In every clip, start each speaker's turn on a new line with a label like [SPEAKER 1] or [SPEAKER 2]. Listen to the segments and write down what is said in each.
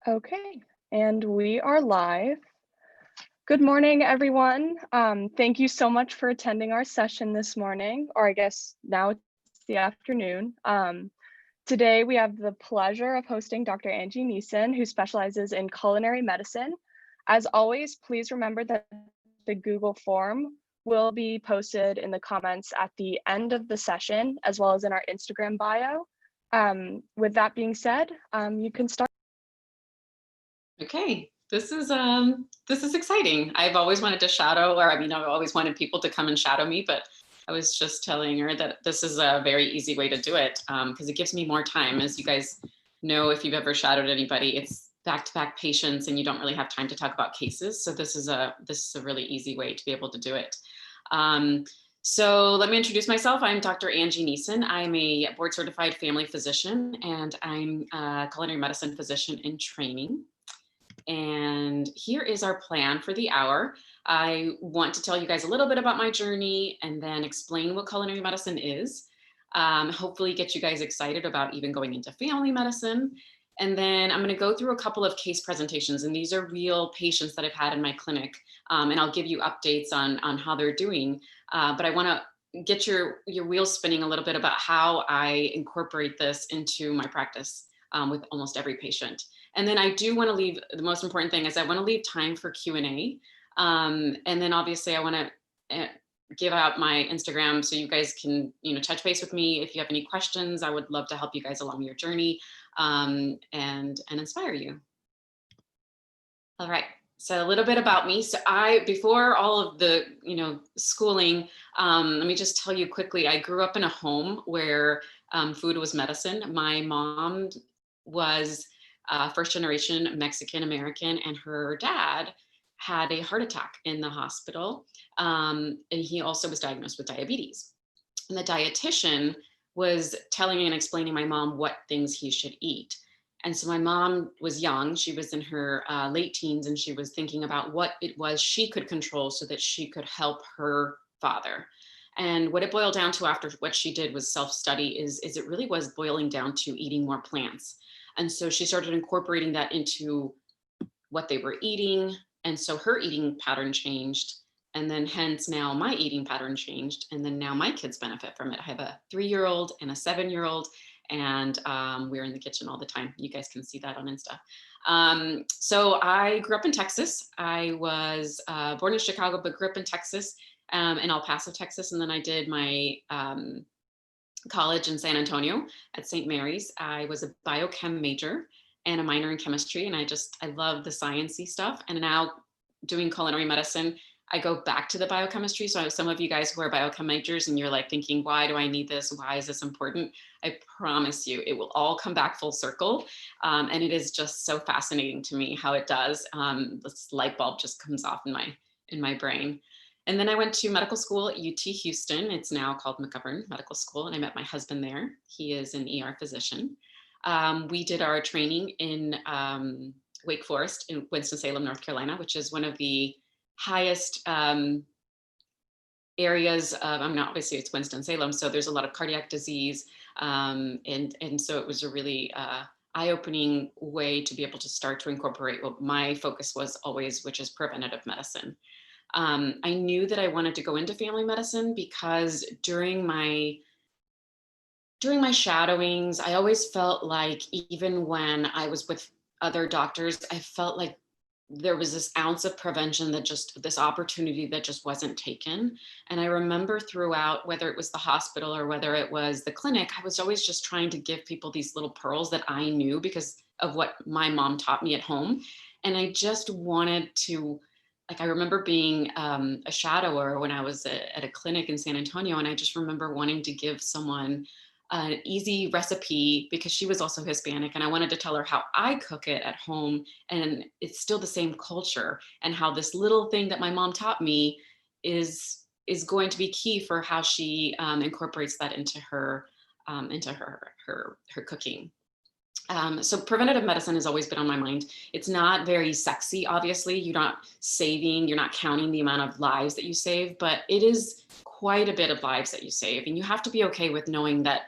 [SPEAKER 1] Okay, and we are live. Good morning, everyone. Thank you so much for attending our session this morning, or I guess now it's the afternoon. Today, we have the pleasure of hosting Dr. Angie Neison, who specializes in culinary medicine. As always, please remember that the Google form will be posted in the comments at the end of the session, as well as in our Instagram bio. With that being said, you can start.
[SPEAKER 2] Okay, this is exciting. I've always wanted to shadow, or I've always wanted people to come and shadow me, but I was just telling her that this is a very easy way to do it because it gives me more time. As you guys know, if you've ever shadowed anybody, it's back-to-back patients, and you don't really have time to talk about cases. So this is a really easy way to be able to do it. Um, so let me introduce myself. I'm Dr. Angie Neison. I'm a board certified family physician, and I'm a culinary medicine physician in training. And here is our plan for the hour. I want to tell you guys a little bit about my journey and then explain what culinary medicine is. Hopefully get you guys excited about even going into family medicine. And then I'm going to go through a couple of case presentations, and these are real patients that I've had in my clinic. And I'll give you updates on how they're doing. But I want to get your wheels spinning a little bit about how I incorporate this into my practice with almost every patient. And then I do want to leave, the most important thing is I want to leave time for Q&A. And then obviously I want to give out my Instagram so you guys can, touch base with me. If you have any questions, I would love to help you guys along your journey and inspire you. All right. So a little bit about me. So before all of the, schooling, let me just tell you quickly, I grew up in a home where food was medicine. My mom was first generation Mexican American, and her dad had a heart attack in the hospital. And he also was diagnosed with diabetes. And the dietitian was telling and explaining my mom what things he should eat. And so my mom was young. She was in her late teens, and she was thinking about what it was she could control so that she could help her father. And what it boiled down to after what she did was self-study is it really was boiling down to eating more plants. And so she started incorporating that into what they were eating. And so her eating pattern changed. And then hence now my eating pattern changed. And then now my kids benefit from it. I have a 3-year-old and a 7-year-old, and we're in the kitchen all the time. You guys can see that on Insta. So I grew up in Texas. I was born in Chicago, but grew up in Texas, in El Paso, Texas. And then I did my college in San Antonio at St. Mary's. I was a biochem major and a minor in chemistry. And I love the sciencey stuff. And now doing culinary medicine, I go back to the biochemistry. So some of you guys who are biochem majors and you're like thinking, why do I need this? Why is this important? I promise you, it will all come back full circle. And it is just so fascinating to me how it does. This light bulb just comes off in my brain. And then I went to medical school at UT Houston. It's now called McGovern Medical School. And I met my husband there. He is an ER physician. We did our training in Wake Forest in Winston-Salem, North Carolina, which is one of the highest areas of, obviously it's Winston-Salem, so there's a lot of cardiac disease. And so it was a really eye-opening way to be able to start to incorporate what my focus was always, which is preventative medicine. I knew that I wanted to go into family medicine because during my shadowings, I always felt like even when I was with other doctors, I felt like there was this ounce of prevention this opportunity that just wasn't taken. And I remember throughout, whether it was the hospital or whether it was the clinic, I was always just trying to give people these little pearls that I knew because of what my mom taught me at home. And I just wanted to, I remember being a shadower when I was at a clinic in San Antonio. And I just remember wanting to give someone an easy recipe because she was also Hispanic, and I wanted to tell her how I cook it at home, and it's still the same culture, and how this little thing that my mom taught me is going to be key for how she incorporates that into her cooking. So preventative medicine has always been on my mind. It's not very sexy, obviously. You're not counting the amount of lives that you save, but it is quite a bit of lives that you save. And you have to be okay with knowing that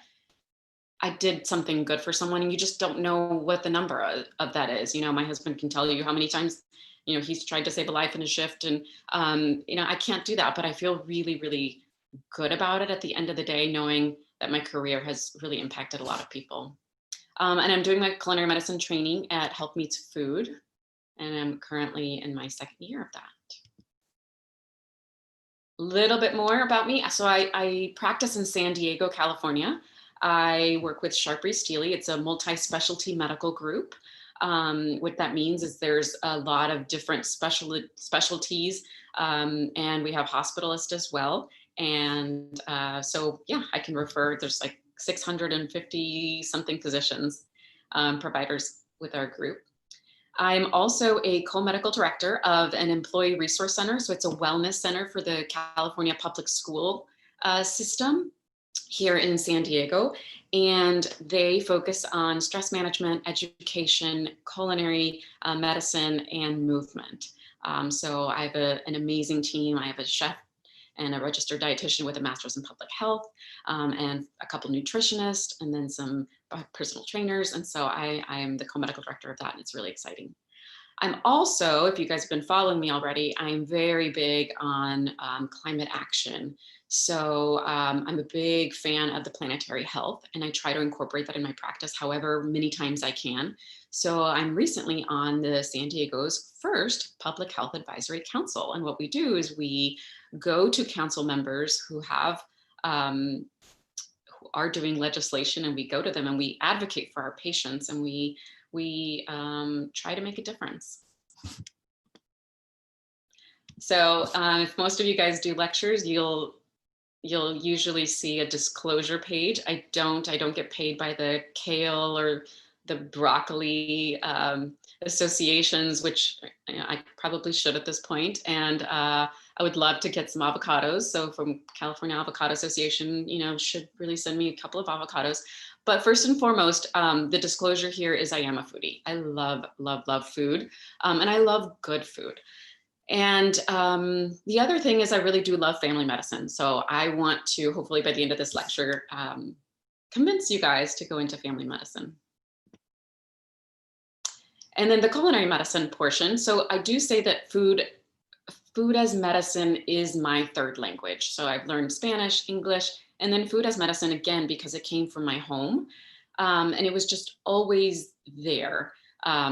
[SPEAKER 2] I did something good for someone, and you just don't know what the number of that is. My husband can tell you how many times, he's tried to save a life in a shift, and, I can't do that, but I feel really, really good about it at the end of the day, knowing that my career has really impacted a lot of people. And I'm doing my culinary medicine training at Health Meets Food, and I'm currently in my second year of that. Little bit more about me. So I practice in San Diego, California. I work with Sharp Steely. It's a multi-specialty medical group. What that means is there's a lot of different specialties, and we have hospitalists as well. And so, yeah, I can refer. There's like 650 something physicians, providers with our group. I'm also a co-medical director of an employee resource center. So it's a wellness center for the California public school system here in San Diego. And they focus on stress management, education, culinary medicine, and movement. So I have an amazing team. I have a chef and a registered dietitian with a master's in public health, and a couple nutritionists, and then some personal trainers. And so I am the co-medical director of that, and it's really exciting. I'm also, if you guys have been following me already, I'm very big on climate action. So I'm a big fan of the planetary health, and I try to incorporate that in my practice however many times I can. So I'm recently on the San Diego's first Public Health Advisory Council. And what we do is we go to council members who have who are doing legislation, and we go to them and we advocate for our patients, and we try to make a difference. So if most of you guys do lectures, you'll usually see a disclosure page. I don't get paid by the kale or the broccoli associations, which I probably should at this point. And I would love to get some avocados. So from California Avocado Association, should really send me a couple of avocados. But first and foremost, the disclosure here is I am a foodie. I love, love, love food. And I love good food. And the other thing is I really do love family medicine. So I want to, hopefully by the end of this lecture, convince you guys to go into family medicine. And then the culinary medicine portion. So I do say that food as medicine is my third language. So I've learned Spanish, English, and then food as medicine again, because it came from my home. And it was just always there. I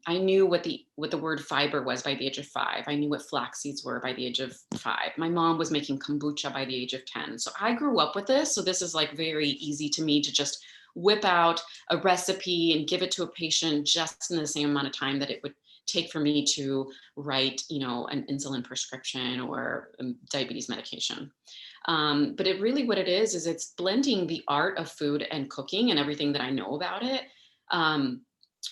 [SPEAKER 2] knew what the word fiber was by the age of 5. I knew what flax seeds were by the age of 5. My mom was making kombucha by the age of 10. So I grew up with this. So this is like very easy to me to just whip out a recipe and give it to a patient just in the same amount of time that it would take for me to write, an insulin prescription or diabetes medication. But it really, what it is it's blending the art of food and cooking and everything that I know about it,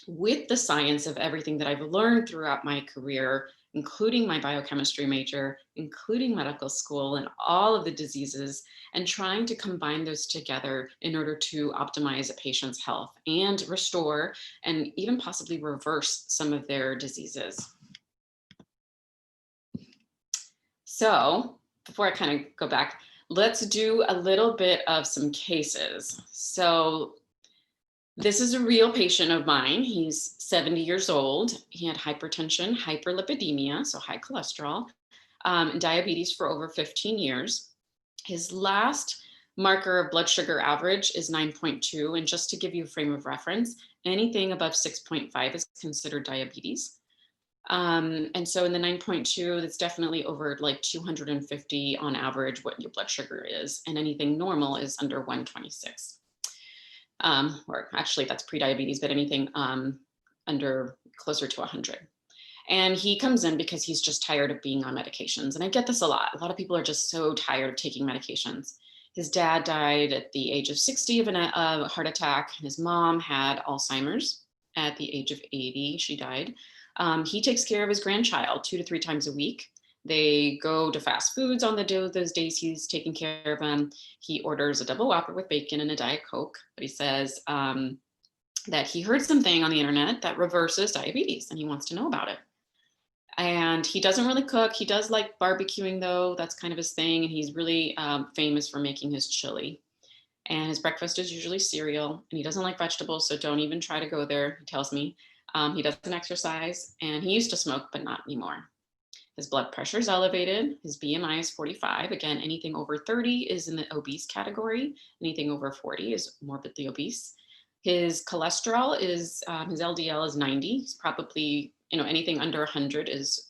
[SPEAKER 2] with the science of everything that I've learned throughout my career, including my biochemistry major, including medical school, and all of the diseases, and trying to combine those together in order to optimize a patient's health and restore and even possibly reverse some of their diseases. So before I kind of go back, let's do a little bit of some cases. So this is a real patient of mine. He's 70 years old. He had hypertension, hyperlipidemia, so high cholesterol, and diabetes for over 15 years. His last marker of blood sugar average is 9.2. And just to give you a frame of reference, anything above 6.5 is considered diabetes. And so in the 9.2, that's definitely over like 250 on average what your blood sugar is. And anything normal is under 126. Or actually that's pre-diabetes, but anything under closer to 100. And he comes in because he's just tired of being on medications. And I get this a lot. A lot of people are just so tired of taking medications. His dad died at the age of 60 of a heart attack. His mom had Alzheimer's at the age of 80. She died. He takes care of his grandchild 2 to 3 times a week. They go to fast foods on those days he's taking care of them. He orders a double Whopper with bacon and a Diet Coke, but he says that he heard something on the internet that reverses diabetes and he wants to know about it. And he doesn't really cook. He does like barbecuing though. That's kind of his thing. And he's really famous for making his chili. And his breakfast is usually cereal, and he doesn't like vegetables, so don't even try to go there, he tells me. He doesn't exercise, and he used to smoke, but not anymore. His blood pressure is elevated. His BMI is 45. Again, anything over 30 is in the obese category. Anything over 40 is morbidly obese. His cholesterol is, his LDL is 90. He's probably, anything under 100 is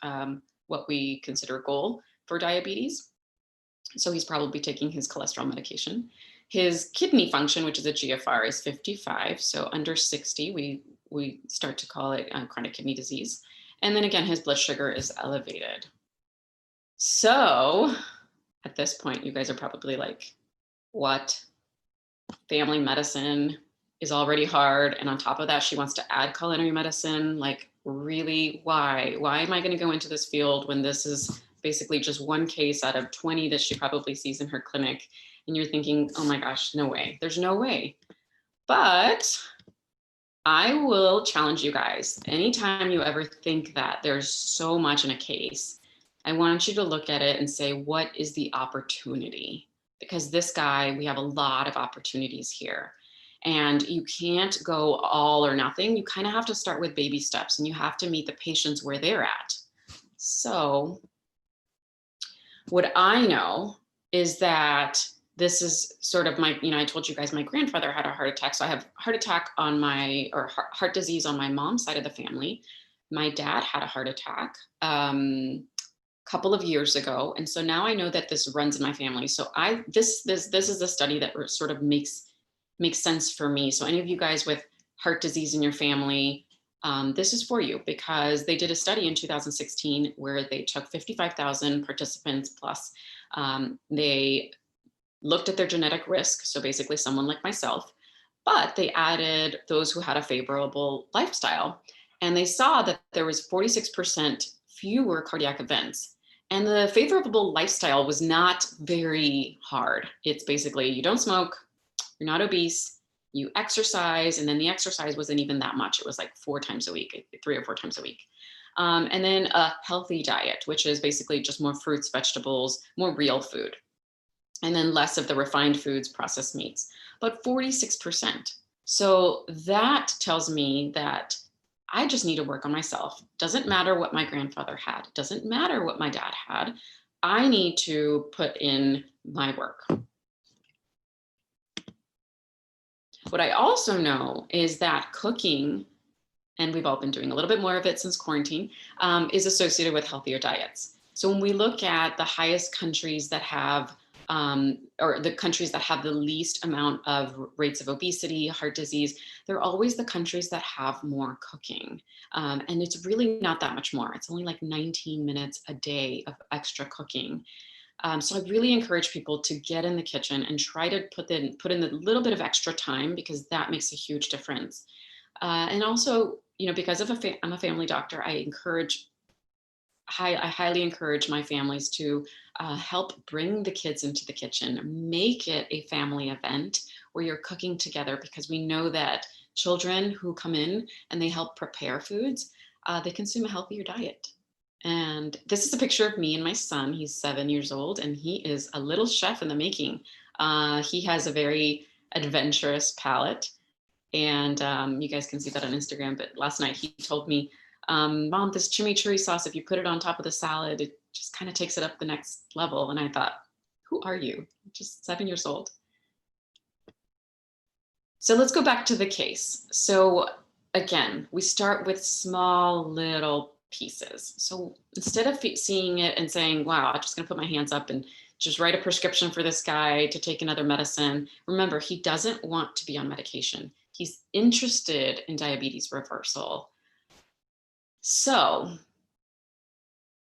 [SPEAKER 2] what we consider a goal for diabetes. So he's probably taking his cholesterol medication. His kidney function, which is a GFR, is 55. So under 60, we start to call it chronic kidney disease. And then again, his blood sugar is elevated. So at this point, you guys are probably like, what? Family medicine is already hard. And on top of that, she wants to add culinary medicine. Like, really, why? Why am I going to go into this field when this is basically just one case out of 20 that she probably sees in her clinic? And you're thinking, oh my gosh, no way. There's no way. But I will challenge you guys. Anytime you ever think that there's so much in a case, I want you to look at it and say, what is the opportunity? Because this guy, we have a lot of opportunities here. And you can't go all or nothing. You kind of have to start with baby steps, and you have to meet the patients where they're at. So what I know is that this is sort of my, I told you guys my grandfather had a heart attack. So I have heart disease on my mom's side of the family. My dad had a heart attack a couple of years ago. And so now I know that this runs in my family. So this is a study that sort of makes sense for me. So any of you guys with heart disease in your family, this is for you, because they did a study in 2016 where they took 55,000 participants plus. They looked at their genetic risk, so basically someone like myself, but they added those who had a favorable lifestyle. And they saw that there was 46% fewer cardiac events. And the favorable lifestyle was not very hard. It's basically, you don't smoke, you're not obese, you exercise, and then the exercise wasn't even that much. It was like 4 times a week, 3 or 4 times a week. And then a healthy diet, which is basically just more fruits, vegetables, more real food. And then less of the refined foods, processed meats, but 46%. So that tells me that I just need to work on myself. Doesn't matter what my grandfather had. Doesn't matter what my dad had. I need to put in my work. What I also know is that cooking, and we've all been doing a little bit more of it since quarantine, is associated with healthier diets. So when we look at the highest countries that have or the countries that have the least amount of rates of obesity, heart disease, they're always the countries that have more cooking. And it's really not that much more. It's only like 19 minutes a day of extra cooking. So I really encourage people to get in the kitchen and try to put in a little bit of extra time, because that makes a huge difference. And also, because I'm a family doctor, I highly encourage my families to help bring the kids into the kitchen, make it a family event where you're cooking together, because we know that children who come in and they help prepare foods, they consume a healthier diet. And this is a picture of me and my son. He's 7 years old, and he is a little chef in the making. He has a very adventurous palate, and you guys can see that on Instagram. But last night he told me, Mom, this chimichurri sauce, if you put it on top of the salad, it just kind of takes it up the next level. And I thought, who are you? Just 7 years old. So let's go back to the case. So again, we start with small little pieces. So instead of seeing it and saying, wow, I'm just going to put my hands up and just write a prescription for this guy to take another medicine. Remember, he doesn't want to be on medication. He's interested in diabetes reversal. So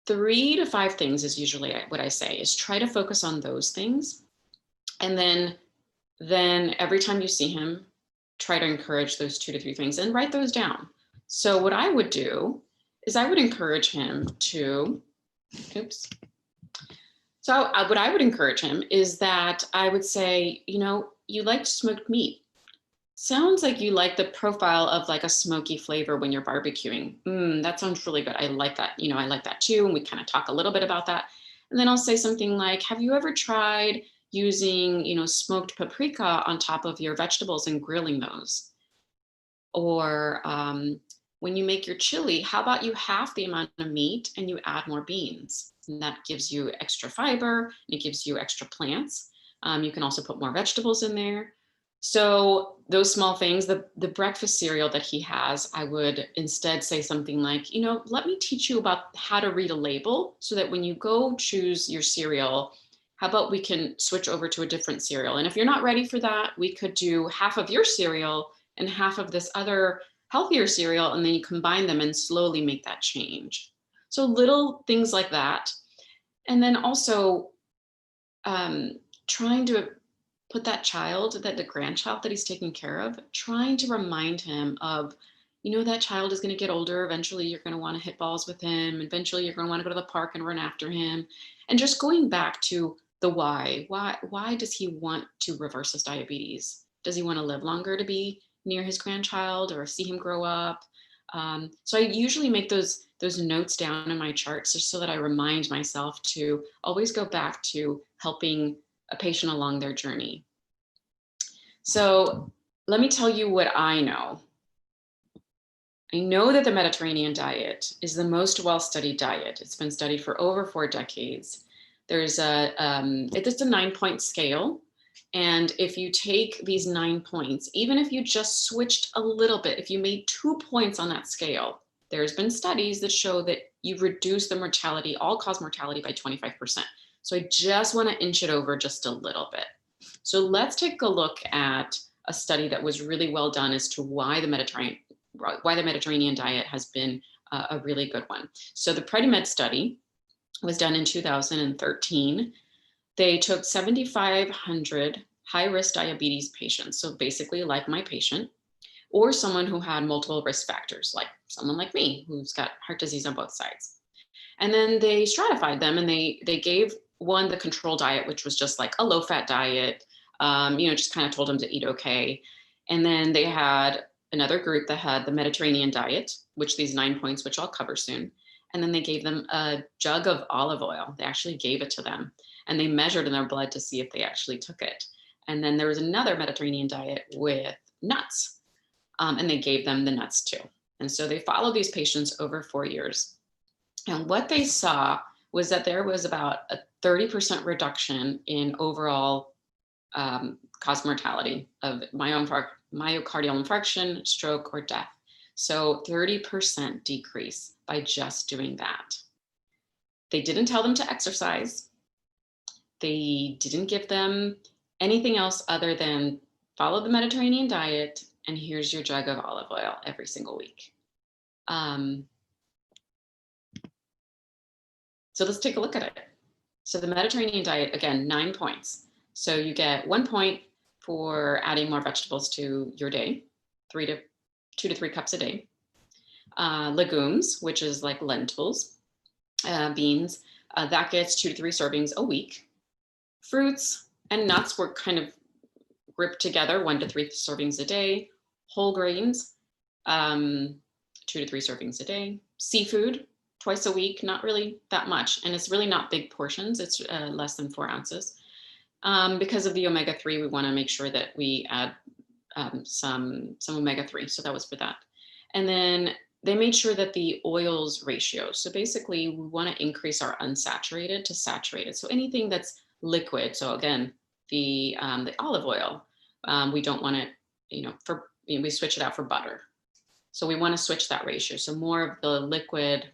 [SPEAKER 2] 3 to 5 things is usually what I say, is try to focus on those things. And then every time you see him, try to encourage those 2 to 3 things and write those down. So what I would do is I would encourage him to, So what I would encourage him is that I would say, you like smoked meat. Sounds like you like the profile of like a smoky flavor when you're barbecuing. That sounds really good. I like that. I like that too. And we kind of talk a little bit about that. And then I'll say something like, have you ever tried, using, smoked paprika on top of your vegetables and grilling those. Or when you make your chili, how about you half the amount of meat and you add more beans? And that gives you extra fiber and it gives you extra plants. You can also put more vegetables in there. So those small things, the breakfast cereal that he has, I would instead say something like, let me teach you about how to read a label so that when you go choose your cereal, how about we can switch over to a different cereal? And if you're not ready for that, we could do half of your cereal and half of this other healthier cereal, and then you combine them and slowly make that change. So little things like that. And then also trying to put that child, the grandchild that he's taking care of, trying to remind him of, that child is going to get older. Eventually, you're going to want to hit balls with him. Eventually, you're going to want to go to the park and run after him. And just going back to the why. Why does he want to reverse his diabetes? Does he want to live longer to be near his grandchild or see him grow up? So I usually make those notes down in my charts just so that I remind myself to always go back to helping a patient along their journey. So let me tell you what I know. I know that the Mediterranean diet is the most well-studied diet. It's been studied for over 4 decades. There's it's a 9-point scale. And if you take these 9 points, even if you just switched a little bit, if you made 2 points on that scale, there's been studies that show that you reduce the mortality, all-cause mortality by 25%. So I just want to inch it over just a little bit. So let's take a look at a study that was really well done as to why the Mediterranean diet has been a really good one. So the Preventative study was done in 2013. They took 7,500 high-risk diabetes patients, so basically like my patient, or someone who had multiple risk factors, like someone like me, who's got heart disease on both sides. And then they stratified them and they gave one the control diet, which was just like a low-fat diet, just kind of told them to eat okay. And then they had another group that had the Mediterranean diet, which these 9 points, which I'll cover soon. And then they gave them a jug of olive oil. They actually gave it to them. And they measured in their blood to see if they actually took it. And then there was another Mediterranean diet with nuts, and they gave them the nuts too. And so they followed these patients over 4 years. And what they saw was that there was about a 30% reduction in overall cause mortality of myocardial infarction, stroke, or death. So 30% decrease by just doing that. They didn't tell them to exercise. They didn't give them anything else other than follow the Mediterranean diet and here's your jug of olive oil every single week. So let's take a look at it. So the Mediterranean diet, again, 9 points. So you get 1 point for adding more vegetables to your day, 2 to 3 cups a day. Legumes, which is like lentils, beans, that gets 2 to 3 servings a week. Fruits and nuts were kind of grouped together, 1 to 3 servings a day. Whole grains, 2 to 3 servings a day. Seafood, twice a week, not really that much. And it's really not big portions. It's less than 4 ounces. Because of the omega-3, we want to make sure that we add some omega-3. So that was for that. And then they made sure that the oils ratio. So basically, we want to increase our unsaturated to saturated. So anything that's liquid. So again, the olive oil, we don't want it, we switch it out for butter. So we want to switch that ratio. So more of the liquid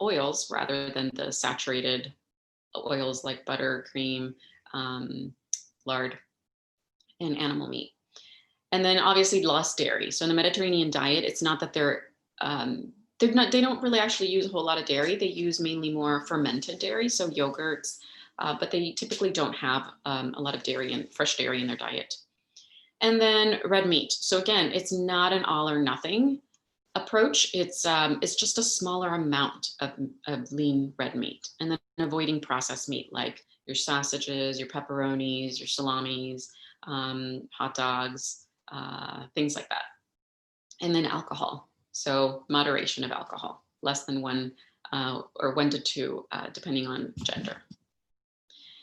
[SPEAKER 2] oils rather than the saturated oils like butter, cream, lard, and animal meat. And then obviously less dairy. So in the Mediterranean diet, it's not that they don't really actually use a whole lot of dairy. They use mainly more fermented dairy, so yogurts, but they typically don't have a lot of dairy and fresh dairy in their diet. And then red meat. So again, it's not an all or nothing approach. It's just a smaller amount of lean red meat, and then avoiding processed meat like your sausages, your pepperonis, your salamis, hot dogs, things like that. And then alcohol. So moderation of alcohol, less than 1 or 1 to 2, depending on gender.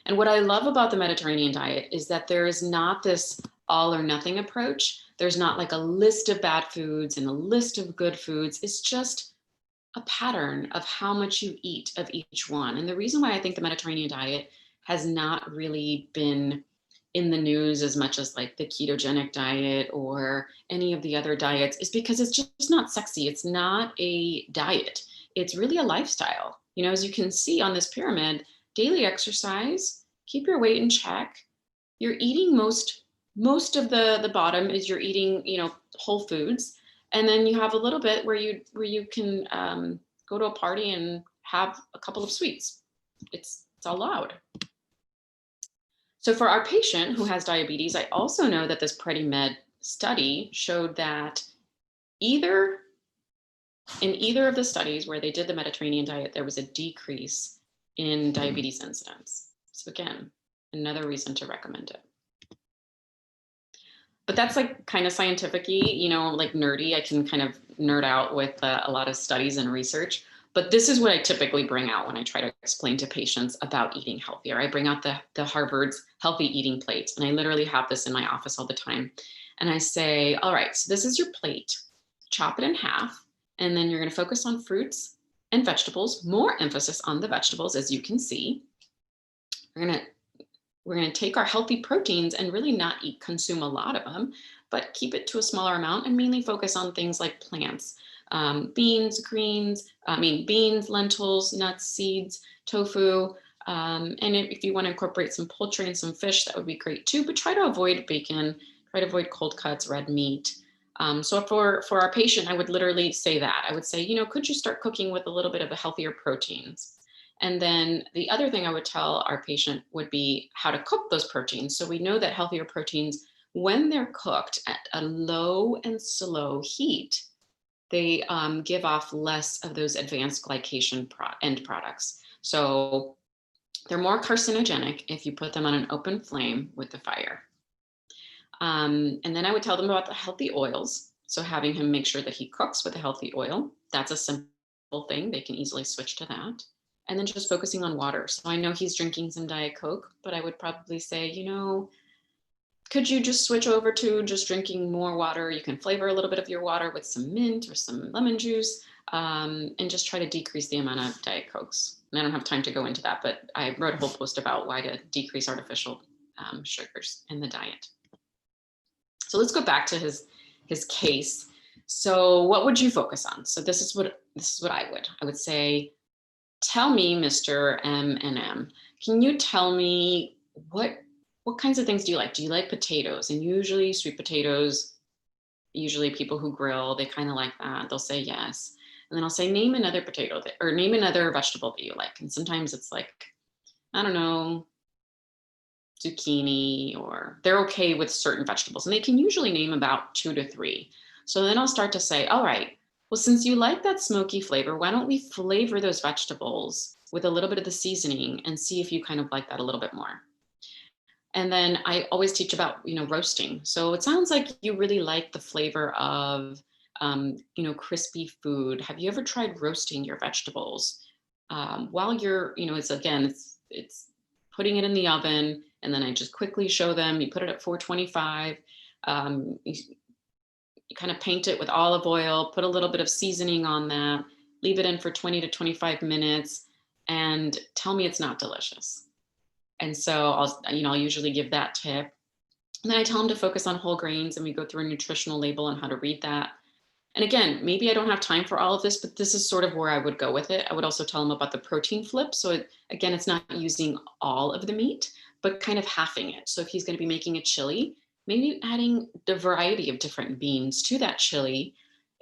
[SPEAKER 2] And what I love about the Mediterranean diet is that there is not this all or nothing approach. There's not like a list of bad foods and a list of good foods. It's just a pattern of how much you eat of each one. And the reason why I think the Mediterranean diet has not really been in the news as much as like the ketogenic diet or any of the other diets is because it's just not sexy. It's not a diet. It's really a lifestyle. You know, as you can see on this pyramid, daily exercise, keep your weight in check. You're eating most of the bottom is you're eating, you know, whole foods. And then you have a little bit where you can go to a party and have a couple of sweets. It's allowed. So for our patient who has diabetes, I also know that this PrediMed study showed that in either of the studies where they did the Mediterranean diet, there was a decrease in diabetes incidence. So again, another reason to recommend it. But that's like kind of scientific-y, you know, like nerdy. I can kind of nerd out with a lot of studies and research. But this is what I typically bring out when I try to explain to patients about eating healthier. I bring out the Harvard's healthy eating plate, and I literally have this in my office all the time. And I say, all right, so this is your plate. Chop it in half, and then you're going to focus on fruits and vegetables, more emphasis on the vegetables, as you can see. We're going to take our healthy proteins and really not consume a lot of them, but keep it to a smaller amount and mainly focus on things like plants, beans, lentils, nuts, seeds, tofu. And if you want to incorporate some poultry and some fish, that would be great too, but try to avoid bacon, try to avoid cold cuts, red meat. So for our patient, I would literally say that. I would say, you know, could you start cooking with a little bit of the healthier proteins? And then the other thing I would tell our patient would be how to cook those proteins. So we know that healthier proteins, when they're cooked at a low and slow heat, they give off less of those advanced glycation end products. So they're more carcinogenic if you put them on an open flame with the fire. And then I would tell them about the healthy oils. So having him make sure that he cooks with a healthy oil, that's a simple thing. They can easily switch to that. And then just focusing on water. So I know he's drinking some Diet Coke, but I would probably say, you know, could you just switch over to just drinking more water? You can flavor a little bit of your water with some mint or some lemon juice, and just try to decrease the amount of Diet Cokes. And I don't have time to go into that, but I wrote a whole post about why to decrease artificial sugars in the diet. So let's go back to his case. So what would you focus on? So this is what I would say, tell me, Mr. M&M, can you tell me what kinds of things do you like? Do you like potatoes? And usually sweet potatoes, usually people who grill, they kind of like that. They'll say yes. And then I'll say, name another potato or name another vegetable that you like. And sometimes it's like, I don't know, zucchini, or they're okay with certain vegetables. And they can usually name about 2 to 3. So then I'll start to say, all right, well, since you like that smoky flavor, why don't we flavor those vegetables with a little bit of the seasoning and see if you kind of like that a little bit more. And then I always teach about, you know, roasting. So it sounds like you really like the flavor of, you know, crispy food. Have you ever tried roasting your vegetables while you're, you know, it's putting it in the oven, and then I just quickly show them, you put it at 425, you kind of paint it with olive oil, put a little bit of seasoning on that, leave it in for 20 to 25 minutes, and tell me it's not delicious. And so I'll usually give that tip. And then I tell them to focus on whole grains, and we go through a nutritional label on how to read that. And again, maybe I don't have time for all of this, but this is sort of where I would go with it. I would also tell them about the protein flip. So again, it's not using all of the meat, but kind of halving it. So if he's going to be making a chili, maybe adding the variety of different beans to that chili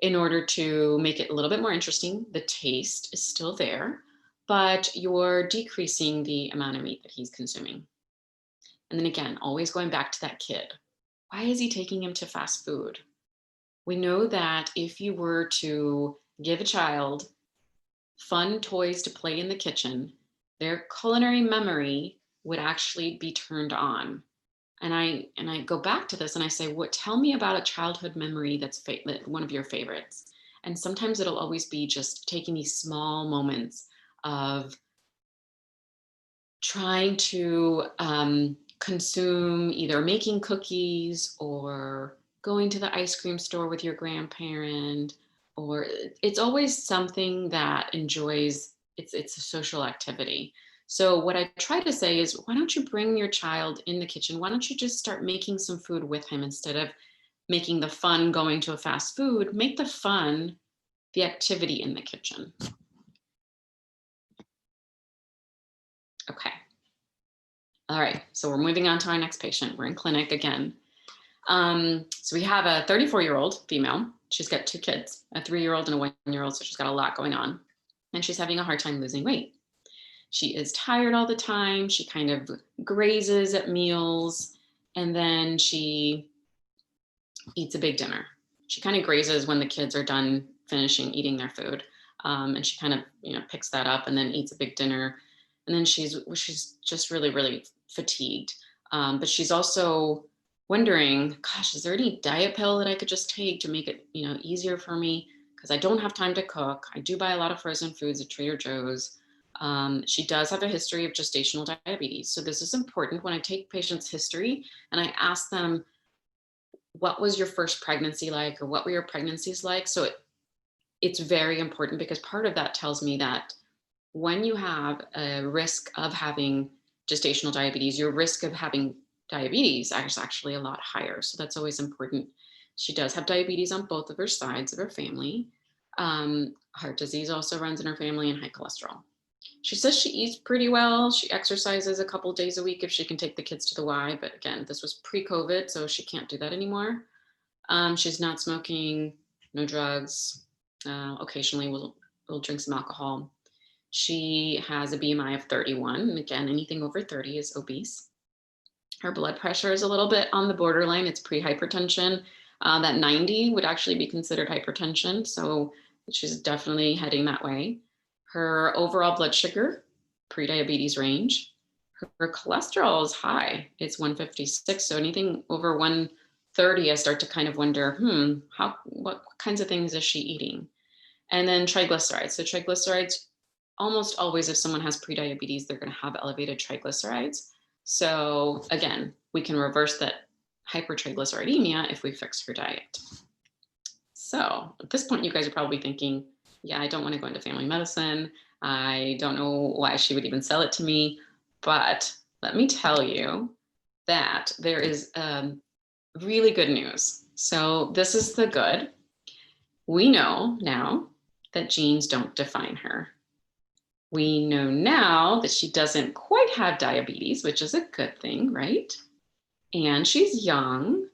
[SPEAKER 2] in order to make it a little bit more interesting. The taste is still there, but you're decreasing the amount of meat that he's consuming. And then again, always going back to that kid. Why is he taking him to fast food? We know that if you were to give a child fun toys to play in the kitchen, their culinary memory would actually be turned on. And I go back to this and I say, tell me about a childhood memory that's one of your favorites. And sometimes it'll always be just taking these small moments of trying to consume either making cookies or going to the ice cream store with your grandparent, or it's always something that enjoys, it's a social activity. So what I try to say is, why don't you bring your child in the kitchen? Why don't you just start making some food with him instead of making the fun going to a fast food? Make the fun the activity in the kitchen. Okay. All right, so we're moving on to our next patient. We're in clinic again. So we have a 34-year-old female. She's got 2 kids, a 3-year-old and a 1-year-old. So she's got a lot going on, and she's having a hard time losing weight. She is tired all the time. She kind of grazes at meals, and then she eats a big dinner. She kind of grazes when the kids are done finishing eating their food. And she kind of, picks that up and then eats a big dinner. And then she's just really, really fatigued. But she's also wondering, gosh, is there any diet pill that I could just take to make it, easier for me? Because I don't have time to cook. I do buy a lot of frozen foods at Trader Joe's. She does have a history of gestational diabetes. So this is important when I take patients' history and I ask them, what was your first pregnancy like, or what were your pregnancies like? So it's very important, because part of that tells me that when you have a risk of having gestational diabetes, your risk of having diabetes is actually a lot higher. So that's always important. She does have diabetes on both of her sides of her family. Heart disease also runs in her family, and high cholesterol. She says she eats pretty well. She exercises a couple days a week if she can take the kids to the Y. But again, this was pre-COVID, so she can't do that anymore. She's not smoking, no drugs. Occasionally we'll drink some alcohol. She has a BMI of 31. And again, anything over 30 is obese. Her blood pressure is a little bit on the borderline. It's pre-hypertension. That 90 would actually be considered hypertension. So she's definitely heading that way. Her overall blood sugar, pre-diabetes range. Her cholesterol is high. It's 156. So anything over 130, I start to kind of wonder, what kinds of things is she eating? And then triglycerides. So triglycerides, almost always if someone has pre-diabetes, they're going to have elevated triglycerides. So again, we can reverse that hypertriglyceridemia if we fix her diet. So at this point, you guys are probably thinking, yeah, I don't want to go into family medicine. I don't know why she would even sell it to me. But let me tell you that there is really good news. So this is the good. We know now that genes don't define her. We know now that she doesn't quite have diabetes, which is a good thing, right? And she's young,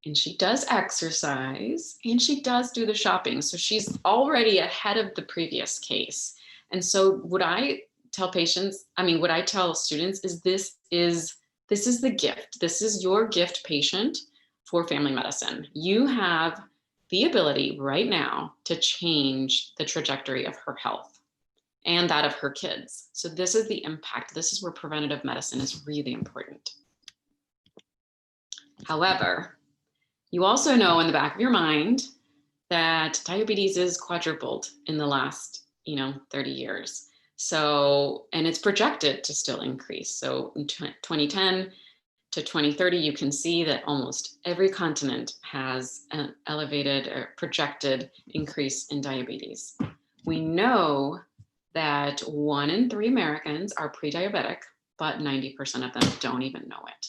[SPEAKER 2] and she does exercise, and she does do the shopping. So she's already ahead of the previous case. And so what I tell patients, what I tell students is this is the gift. This is your gift patient for family medicine. You have the ability right now to change the trajectory of her health and that of her kids. So this is the impact. This is where preventative medicine is really important. However, you also know in the back of your mind that diabetes is quadrupled in the last, 30 years. So, and it's projected to still increase. So in 2010 to 2030, you can see that almost every continent has an elevated or projected increase in diabetes. We know that 1 in 3 Americans are pre-diabetic, but 90% of them don't even know it.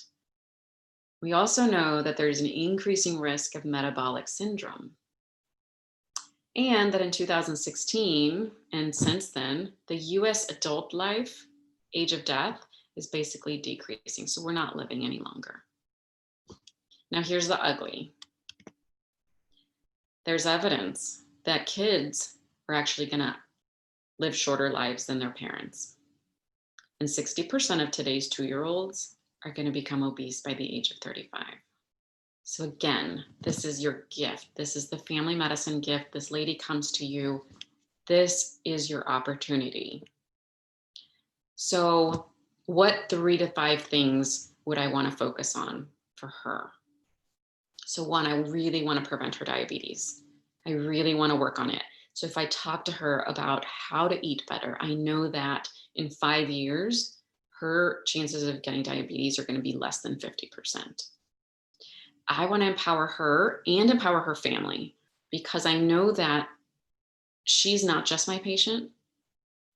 [SPEAKER 2] We also know that there's an increasing risk of metabolic syndrome. And that in 2016, and since then, the US adult life age of death is basically decreasing. So we're not living any longer. Now here's the ugly. There's evidence that kids are actually gonna live shorter lives than their parents. And 60% of today's 2-year-olds are gonna become obese by the age of 35. So again, this is your gift. This is the family medicine gift. This lady comes to you. This is your opportunity. So what 3 to 5 things would I want to focus on for her? So 1, I really want to prevent her diabetes. I really want to work on it. So if I talk to her about how to eat better, I know that in 5 years, her chances of getting diabetes are going to be less than 50%. I want to empower her and empower her family, because I know that she's not just my patient.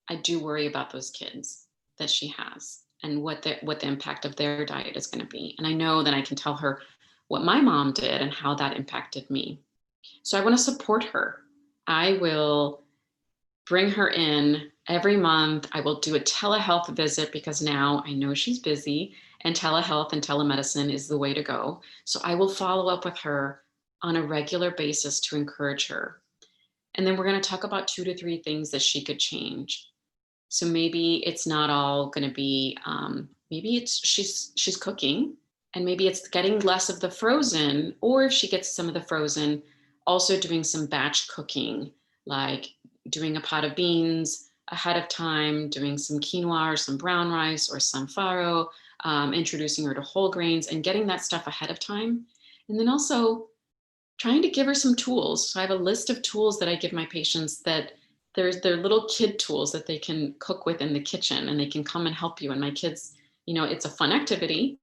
[SPEAKER 2] I do worry about those kids that she has and what the impact of their diet is going to be. And I know that I can tell her what my mom did and how that impacted me. So I want to support her. I will bring her in every month. I will do a telehealth visit, because now I know she's busy and telehealth and telemedicine is the way to go. So I will follow up with her on a regular basis to encourage her. And then we're going to talk about 2 to 3 things that she could change. So maybe it's not all going to be, maybe it's she's cooking, and maybe it's getting less of the frozen, or if she gets some of the frozen, also doing some batch cooking, like doing a pot of beans ahead of time, doing some quinoa or some brown rice or some farro, introducing her to whole grains and getting that stuff ahead of time. And then also trying to give her some tools. So I have a list of tools that I give my patients that they're little kid tools that they can cook with in the kitchen, and they can come and help you. And my kids, it's a fun activity.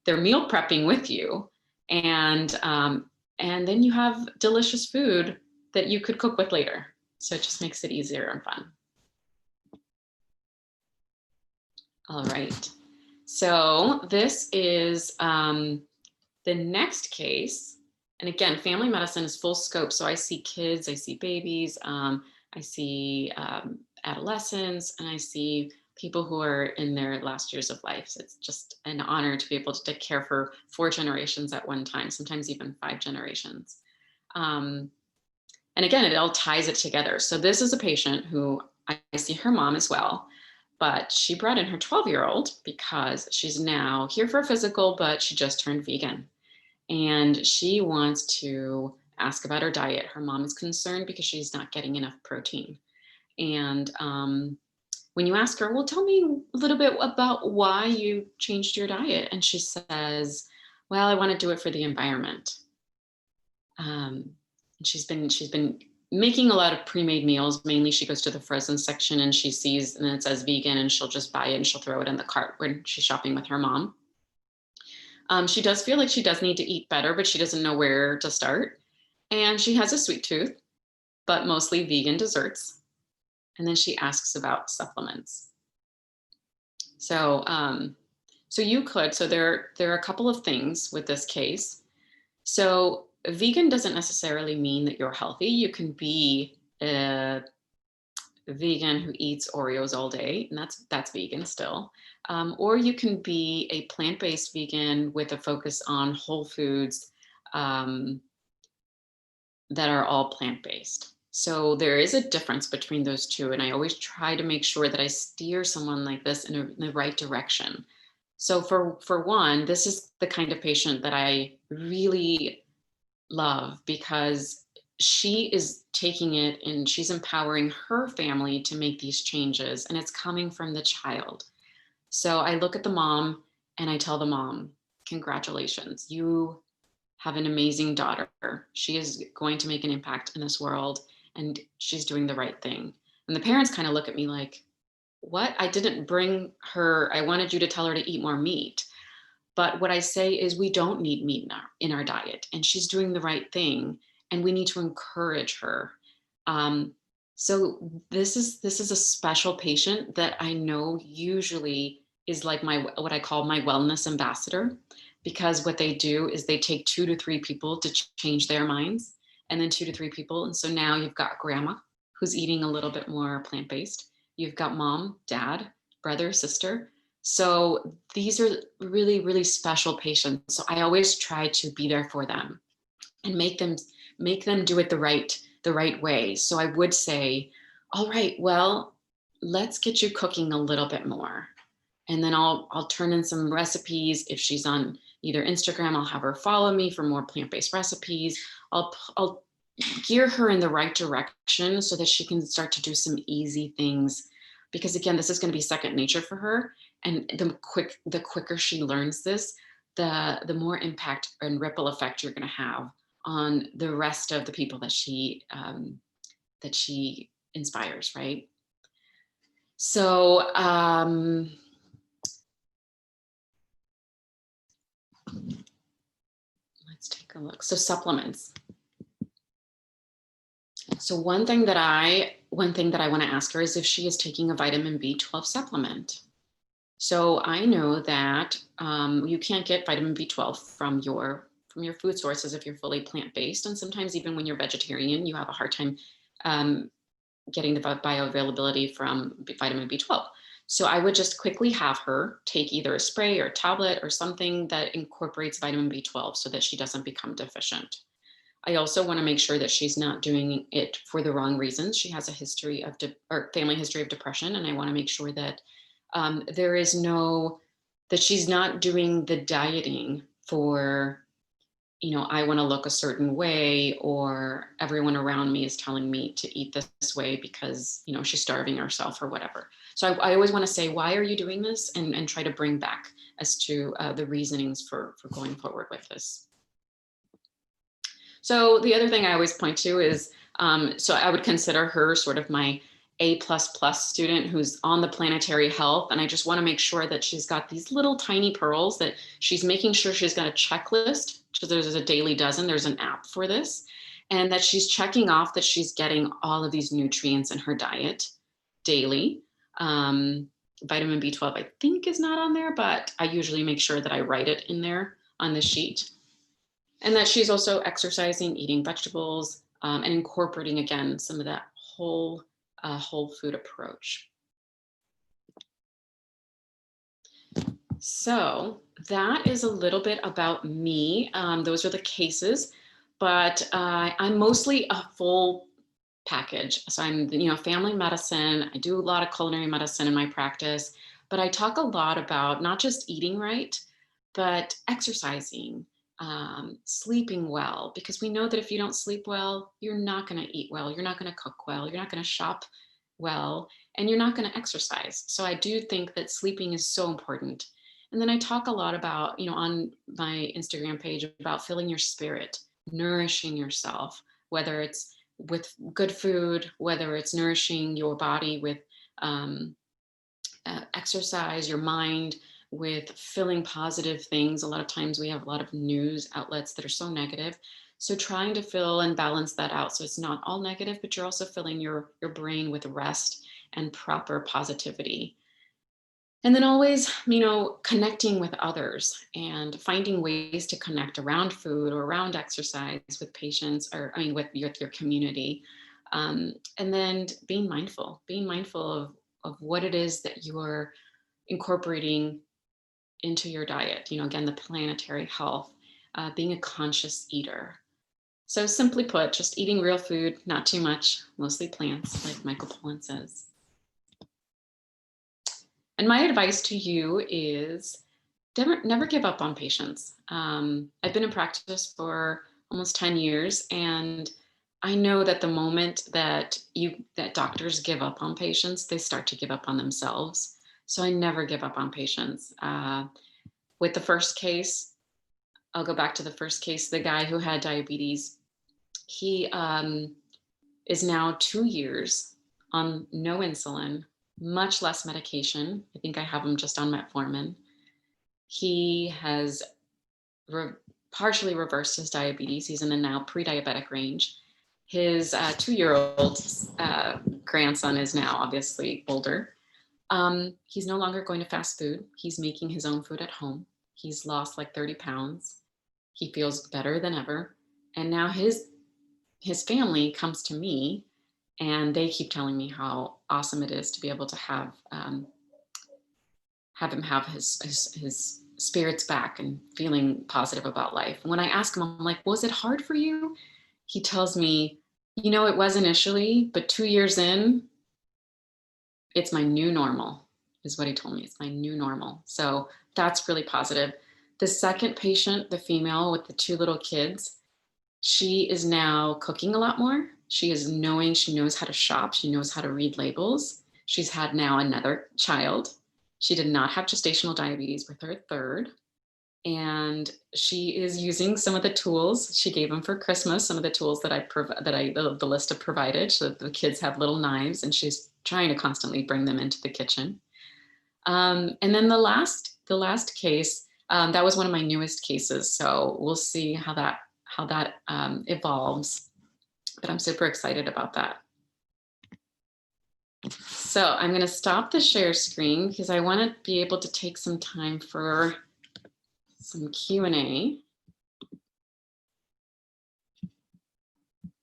[SPEAKER 2] They're meal prepping with you. And then you have delicious food that you could cook with later. So it just makes it easier and fun. All right. So this is the next case. And again, family medicine is full scope. So I see kids, I see babies, I see adolescents, and I see people who are in their last years of life. So it's just an honor to be able to take care for 4 generations at one time, sometimes even 5 generations. And again, it all ties it together. So this is a patient who I see her mom as well, but she brought in her 12-year-old because she's now here for a physical, but she just turned vegan. And she wants to ask about her diet. Her mom is concerned because she's not getting enough protein. And when you ask her, well, tell me a little bit about why you changed your diet. And she says, well, I want to do it for the environment. And she's been making a lot of pre-made meals. Mainly she goes to the frozen section and she sees, and it says vegan, and she'll just buy it and she'll throw it in the cart when she's shopping with her mom. She does feel like she does need to eat better, but she doesn't know where to start. And she has a sweet tooth, but mostly vegan desserts. And then she asks about supplements. So, there are a couple of things with this case. So vegan doesn't necessarily mean that you're healthy. You can be a vegan who eats Oreos all day, and that's vegan still. Or you can be a plant-based vegan with a focus on whole foods that are all plant-based. So there is a difference between those two, and I always try to make sure that I steer someone like this in the right direction. So for one, this is the kind of patient that I really love, because she is taking it and she's empowering her family to make these changes, and it's coming from the child. So I look at the mom and I tell the mom, congratulations, you have an amazing daughter. She is going to make an impact in this world, and she's doing the right thing. And the parents kind of look at me like, what? I didn't bring her. I wanted you to tell her to eat more meat. But what I say is we don't need meat in our diet, and she's doing the right thing, and we need to encourage her. So this is a special patient that I know usually is like what I call my wellness ambassador, because what they do is they take 2 to 3 people to change their minds, and then 2 to 3 people. And so now you've got grandma who's eating a little bit more plant-based. You've got mom, dad, brother, sister. So these are really, really special patients. So I always try to be there for them and make them do it the right way. So I would say, all right, well, let's get you cooking a little bit more. And then I'll turn in some recipes. If she's on either Instagram, I'll have her follow me for more plant-based recipes. I'll gear her in the right direction so that she can start to do some easy things. Because again, this is going to be second nature for her. And the quicker she learns this, the more impact and ripple effect you're going to have on the rest of the people that she inspires, right? So Let's take a look. So supplements. So one thing that I want to ask her is if she is taking a vitamin B12 supplement. So I know that you can't get vitamin B12 from your food sources if you're fully plant-based. And sometimes even when you're vegetarian, you have a hard time getting the bioavailability from vitamin B12. So I would just quickly have her take either a spray or a tablet or something that incorporates vitamin B12 so that she doesn't become deficient. I also want to make sure that she's not doing it for the wrong reasons. She has a history of family history of depression, and I want to make sure that that she's not doing the dieting for, I want to look a certain way, or everyone around me is telling me to eat this way because, she's starving herself or whatever. So I always want to say, why are you doing this? And try to bring back as to the reasonings for going forward with this. So the other thing I always point to is, so I would consider her sort of my A++ student who's on the planetary health. And I just want to make sure that she's got these little tiny pearls, that she's making sure she's got a checklist. So there's a daily dozen, there's an app for this, and that she's checking off that she's getting all of these nutrients in her diet daily. Vitamin B12, I think, is not on there, but I usually make sure that I write it in there on the sheet. And that she's also exercising, eating vegetables, and incorporating, again, some of that whole food approach. So that is a little bit about me. Those are the cases, but I'm mostly a full package. So I'm, family medicine. I do a lot of culinary medicine in my practice, but I talk a lot about not just eating right, but exercising, sleeping well, because we know that if you don't sleep well, you're not going to eat well, you're not going to cook well, you're not going to shop well, and you're not going to exercise. So I do think that sleeping is so important. And then I talk a lot about, on my Instagram page, about filling your spirit, nourishing yourself, whether it's with good food, whether it's nourishing your body with exercise, your mind with filling positive things. A lot of times we have a lot of news outlets that are so negative. So trying to fill and balance that out, so it's not all negative, but you're also filling your brain with rest and proper positivity. And then always, connecting with others and finding ways to connect around food or around exercise with patients, or with your community. And then being mindful of what it is that you're incorporating into your diet. Again, the planetary health, being a conscious eater. So simply put, just eating real food, not too much, mostly plants, like Michael Pollan says. And my advice to you is never give up on patients. I've been in practice for almost 10 years, and I know that the moment that doctors give up on patients, they start to give up on themselves. So I never give up on patients. With the first case, I'll go back to the first case, the guy who had diabetes. He is now 2 years on no insulin, much less medication. I think I have him just on metformin. He has partially reversed his diabetes. He's in the now pre-diabetic range. His 2-year-old grandson is now obviously older. He's no longer going to fast food. He's making his own food at home. He's lost like 30 pounds. He feels better than ever. And now his family comes to me, and they keep telling me how awesome it is to be able to have him have his spirits back and feeling positive about life. And when I ask him, I'm like, was it hard for you? He tells me, it was initially, but 2 years in, it's my new normal, is what he told me. It's my new normal. So that's really positive. The second patient, the female with the 2 little kids, she is now cooking a lot more. She knows how to shop. She knows how to read labels. She's had now another child. She did not have gestational diabetes with her third. And she is using some of the tools she gave them for Christmas, some of the tools that the list have provided, so that the kids have little knives, and she's trying to constantly bring them into the kitchen. And then the last case, That was one of my newest cases. So we'll see how that evolves, but I'm super excited about that. So I'm going to stop the share screen because I want to be able to take some time for some Q&A.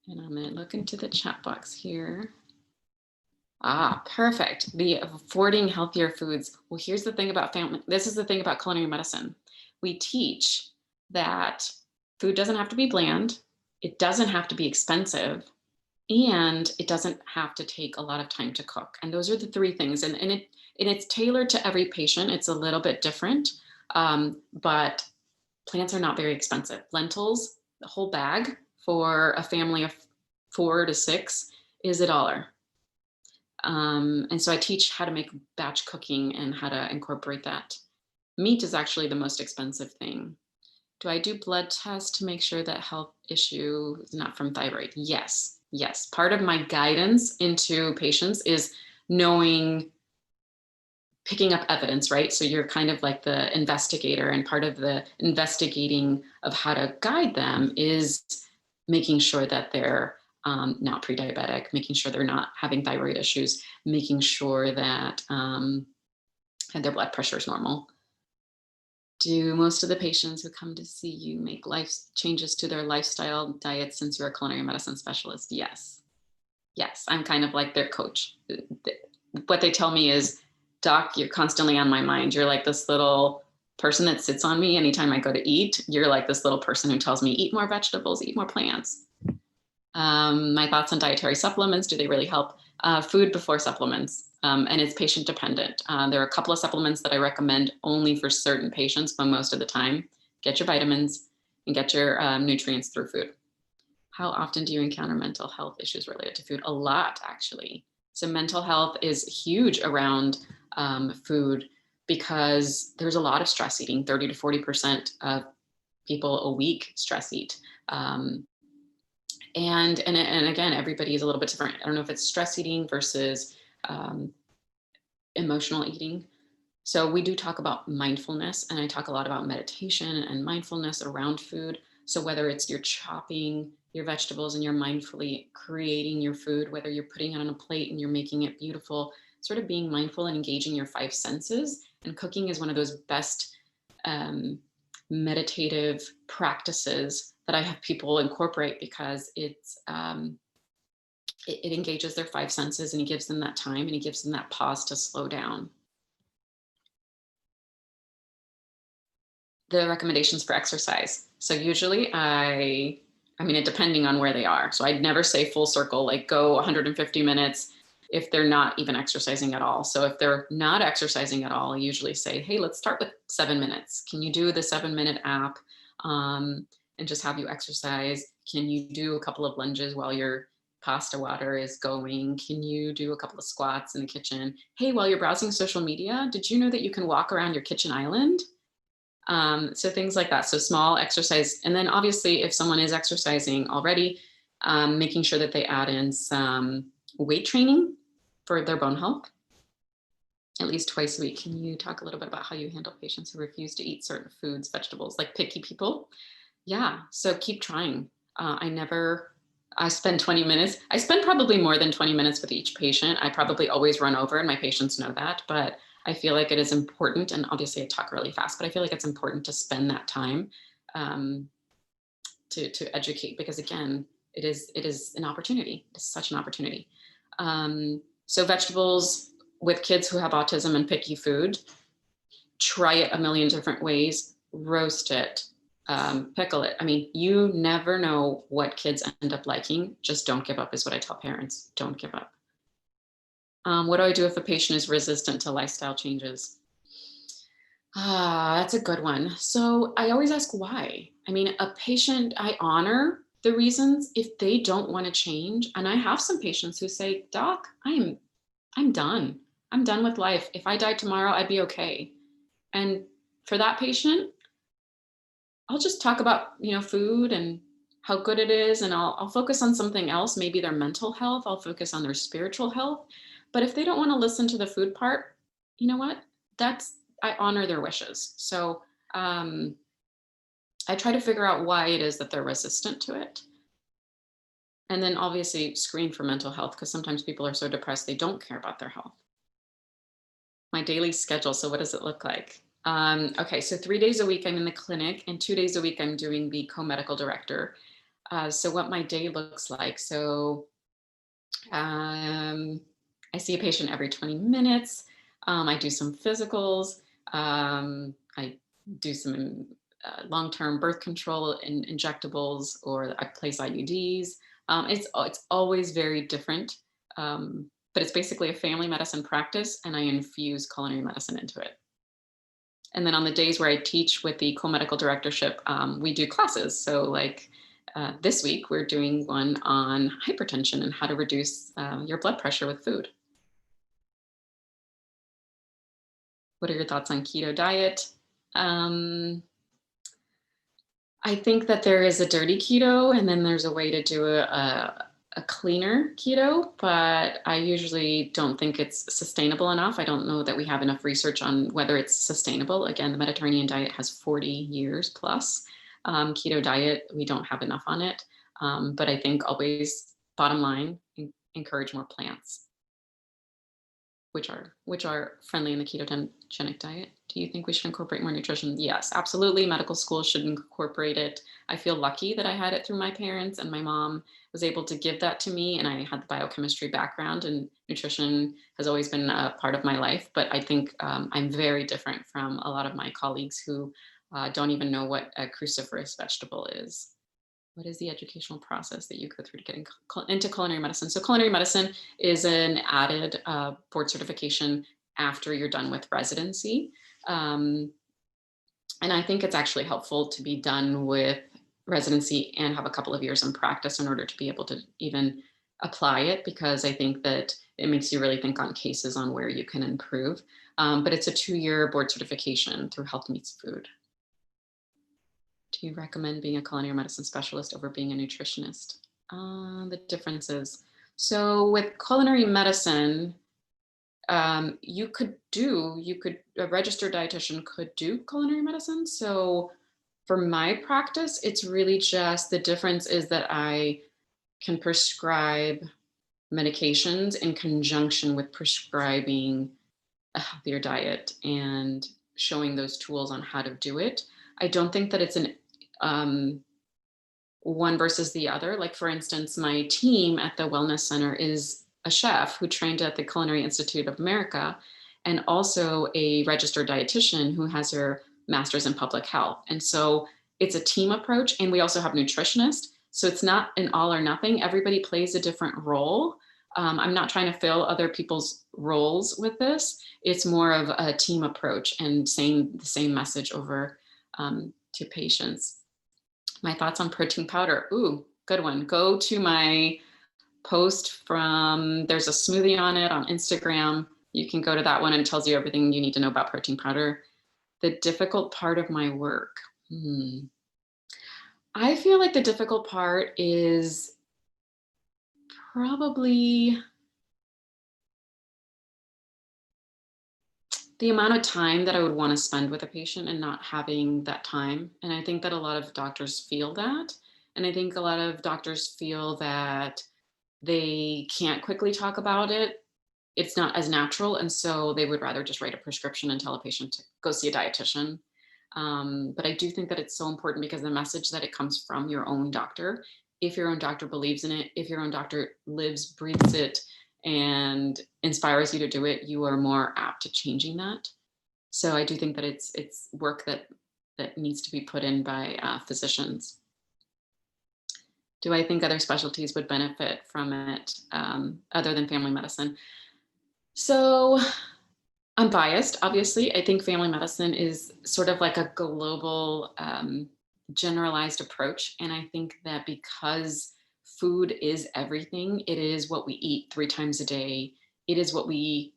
[SPEAKER 2] And I'm going to look into the chat box here. Ah, perfect. The affording healthier foods. Well, here's the thing about family. This is the thing about culinary medicine. We teach that food doesn't have to be bland. It doesn't have to be expensive. And it doesn't have to take a lot of time to cook. And those are the three things. And it's tailored to every patient. It's a little bit different, but plants are not very expensive. Lentils, the whole bag for a family of 4 to 6 is $1. And so I teach how to make batch cooking and how to incorporate that. Meat is actually the most expensive thing. Do I do blood tests to make sure that health issue is not from thyroid? Yes, yes. Part of my guidance into patients is picking up evidence, right? So you're kind of like the investigator, and part of the investigating of how to guide them is making sure that they're not pre-diabetic, making sure they're not having thyroid issues, making sure that their blood pressure is normal. Do most of the patients who come to see you make life changes to their lifestyle diet since you're a culinary medicine specialist? Yes. Yes, I'm kind of like their coach. What they tell me is, Doc, you're constantly on my mind. You're like this little person that sits on me anytime I go to eat. You're like this little person who tells me, eat more vegetables, eat more plants. My thoughts on dietary supplements, do they really help? Food before supplements. And it's patient dependent. There are a couple of supplements that I recommend only for certain patients, but most of the time, get your vitamins and get your nutrients through food. How often do you encounter mental health issues related to food? A lot, actually. So mental health is huge around food because there's a lot of stress eating. 30 to 40% of people a week stress eat. And again, everybody is a little bit different. I don't know if it's stress eating versus emotional eating. So we do talk about mindfulness, and I talk a lot about meditation and mindfulness around food. So whether it's you're chopping your vegetables and you're mindfully creating your food, whether you're putting it on a plate and you're making it beautiful, sort of being mindful and engaging your 5 senses. And cooking is one of those best meditative practices that I have people incorporate because it engages their 5 senses, and it gives them that time, and it gives them that pause to slow down. The recommendations for exercise. So usually I mean, depending on where they are. So I'd never say full circle, like go 150 minutes if they're not even exercising at all. So if they're not exercising at all, I usually say, hey, let's start with 7 minutes. Can you do the 7-minute app and just have you exercise? Can you do a couple of lunges while your pasta water is going? Can you do a couple of squats in the kitchen? Hey, while you're browsing social media, did you know that you can walk around your kitchen island? So things like that. So small exercise. And then obviously if someone is exercising already, making sure that they add in some weight training for their bone health, at least twice a week. Can you talk a little bit about how you handle patients who refuse to eat certain foods, vegetables, like picky people? Yeah, so keep trying. I spend 20 minutes. I spend probably more than 20 minutes with each patient. I probably always run over, and my patients know that, but I feel like it is important, and obviously I talk really fast, but I feel like it's important to spend that time to educate, because again, it is an opportunity. It's such an opportunity. So vegetables with kids who have autism and picky food, try it a million different ways, roast it, pickle it. I mean, you never know what kids end up liking. Just don't give up is what I tell parents. Don't give up. What do I do if a patient is resistant to lifestyle changes? That's a good one. So I always ask why. I mean, a patient, I honor the reasons if they don't want to change. And I have some patients who say, Doc, I'm done. I'm done with life. If I died tomorrow, I'd be okay. And for that patient, I'll just talk about, food and how good it is. And I'll focus on something else, maybe their mental health. I'll focus on their spiritual health. But if they don't want to listen to the food part, you know what? I honor their wishes. So I try to figure out why it is that they're resistant to it. And then obviously screen for mental health, because sometimes people are so depressed they don't care about their health. My daily schedule. So what does it look like? Okay, so 3 days a week I'm in the clinic, and 2 days a week I'm doing the co-medical director. So what my day looks like. So I see a patient every 20 minutes. I do some physicals. I do some long-term birth control and injectables, or I place IUDs. It's always very different, but it's basically a family medicine practice, and I infuse culinary medicine into it. And then on the days where I teach with the co-medical directorship, we do classes. So like this week, we're doing one on hypertension and how to reduce your blood pressure with food. What are your thoughts on keto diet? I think that there is a dirty keto, and then there's a way to do a cleaner keto, but I usually don't think it's sustainable enough. I don't know that we have enough research on whether it's sustainable. Again, the Mediterranean diet has 40 years plus. Keto diet, we don't have enough on it. But I think always, bottom line, encourage more plants, which are friendly in the ketogenic diet. Do you think we should incorporate more nutrition? Yes, absolutely. Medical school should incorporate it. I feel lucky that I had it through my parents, and my mom was able to give that to me, and I had the biochemistry background, and nutrition has always been a part of my life. But I think I'm very different from a lot of my colleagues who don't even know what a cruciferous vegetable is. What is the educational process that you go through to get into culinary medicine? So culinary medicine is an added board certification after you're done with residency. And I think it's actually helpful to be done with residency and have a couple of years in practice in order to be able to even apply it, because I think that it makes you really think on cases on where you can improve. But it's a 2-year board certification through Health Meets Food. Do you recommend being a culinary medicine specialist over being a nutritionist? The differences. So with culinary medicine, a registered dietitian could do culinary medicine. So for my practice, it's really just, the difference is that I can prescribe medications in conjunction with prescribing a healthier diet and showing those tools on how to do it. I don't think that it's an one versus the other. Like, for instance, my team at the Wellness Center is a chef who trained at the Culinary Institute of America, and also a registered dietitian who has her master's in public health. And so it's a team approach. And we also have nutritionists. So it's not an all or nothing. Everybody plays a different role. I'm not trying to fill other people's roles with this. It's more of a team approach and saying the same message over to patients. My thoughts on protein powder. Ooh, good one. Go to my post there's a smoothie on it on Instagram. You can go to that one, and it tells you everything you need to know about protein powder. The difficult part of my work. I feel like the difficult part is probably the amount of time that I would want to spend with a patient and not having that time. And I think that a lot of doctors feel that. And I think a lot of doctors feel that they can't quickly talk about it. It's not as natural. And so they would rather just write a prescription and tell a patient to go see a dietitian. But I do think that it's so important, because the message that it comes from your own doctor, if your own doctor believes in it, if your own doctor lives, breathes it, and inspires you to do it, you are more apt to changing that. So I do think that it's work that needs to be put in by physicians. Do I think other specialties would benefit from it other than family medicine? So I'm biased, obviously. I think family medicine is sort of like a global generalized approach. And I think that because food is everything, it is what we eat 3 times a day. It is what we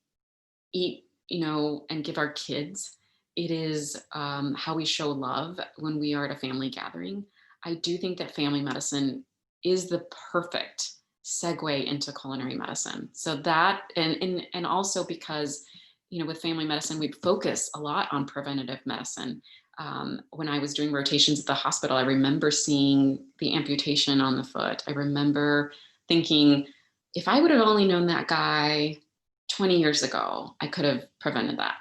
[SPEAKER 2] eat, and give our kids. It is how we show love when we are at a family gathering. I do think that family medicine is the perfect segue into culinary medicine. So that, and also because, with family medicine, we focus a lot on preventative medicine. When I was doing rotations at the hospital, I remember seeing the amputation on the foot. I remember thinking, if I would have only known that guy 20 years ago, I could have prevented that.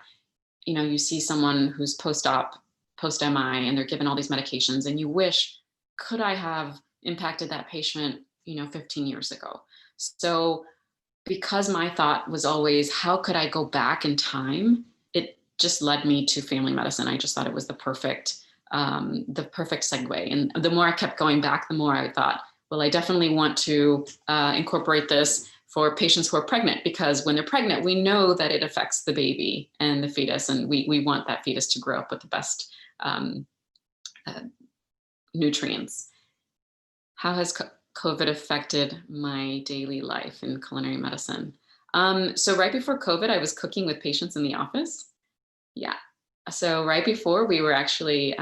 [SPEAKER 2] You know, you see someone who's post-op, post-MI, and they're given all these medications, and you wish, could I have impacted that patient, 15 years ago? So because my thought was always, how could I go back in time? It just led me to family medicine. I just thought it was the perfect segue. And the more I kept going back, the more I thought, well, I definitely want to incorporate this for patients who are pregnant, because when they're pregnant, we know that it affects the baby and the fetus, and we want that fetus to grow up with the best nutrients. How has COVID affected my daily life in culinary medicine? So right before COVID, I was cooking with patients in the office. Yeah. So right before, we were actually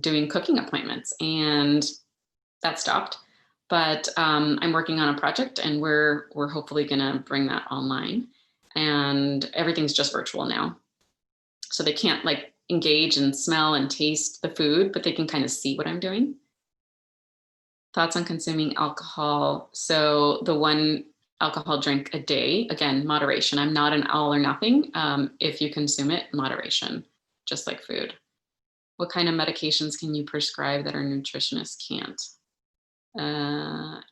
[SPEAKER 2] doing cooking appointments, and that stopped. But I'm working on a project, and we're hopefully going to bring that online. And everything's just virtual now. So they can't like engage and smell and taste the food, but they can kind of see what I'm doing. Thoughts on consuming alcohol. So the one alcohol drink a day, again, moderation. I'm not an all or nothing. If you consume it, moderation, just like food. What kind of medications can you prescribe that our nutritionist can't?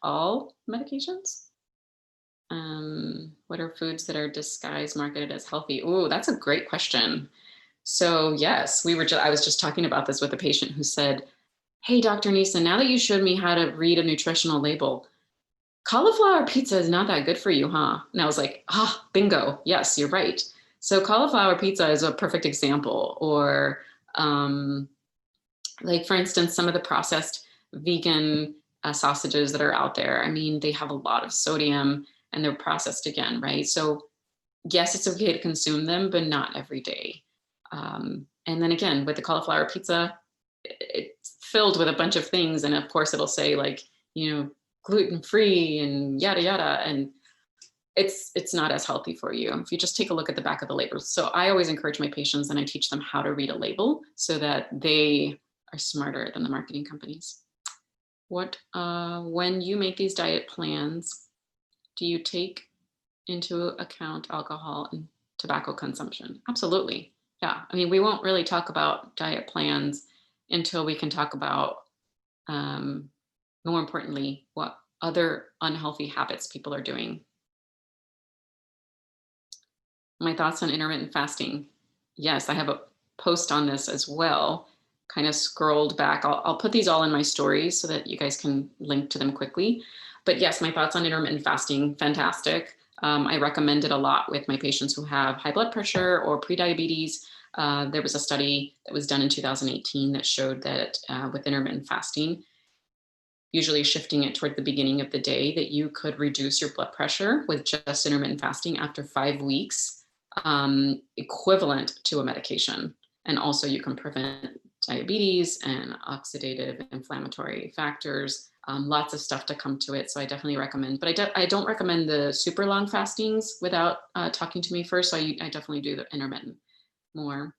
[SPEAKER 2] All medications? What are foods that are disguised marketed as healthy? Oh, that's a great question. So yes, I was just talking about this with a patient who said, hey, Dr. Neison, now that you showed me how to read a nutritional label, cauliflower pizza is not that good for you, huh? And I was like, bingo. Yes, you're right. So cauliflower pizza is a perfect example. Or like, for instance, some of the processed vegan sausages that are out there. I mean, they have a lot of sodium and they're processed again, right? So yes, it's okay to consume them, but not every day. And then again, with the cauliflower pizza, it's filled with a bunch of things. And of course it'll say like, gluten-free and yada, yada. And it's not as healthy for you if you just take a look at the back of the labels. So I always encourage my patients, and I teach them how to read a label so that they are smarter than the marketing companies. When you make these diet plans, do you take into account alcohol and tobacco consumption? Absolutely. Yeah. I mean, we won't really talk about diet plans until we can talk about, more importantly, what other unhealthy habits people are doing. My thoughts on intermittent fasting. Yes, I have a post on this as well. Kind of scrolled back. I'll put these all in my stories so that you guys can link to them quickly. But yes, my thoughts on intermittent fasting, fantastic. I recommend it a lot with my patients who have high blood pressure or prediabetes. There was a study that was done in 2018 that showed that with intermittent fasting, usually shifting it toward the beginning of the day, that you could reduce your blood pressure with just intermittent fasting after 5 weeks, equivalent to a medication. And also you can prevent diabetes and oxidative inflammatory factors, lots of stuff to come to it. So I definitely recommend, but I don't recommend the super long fastings without talking to me first. So I definitely do the intermittent more.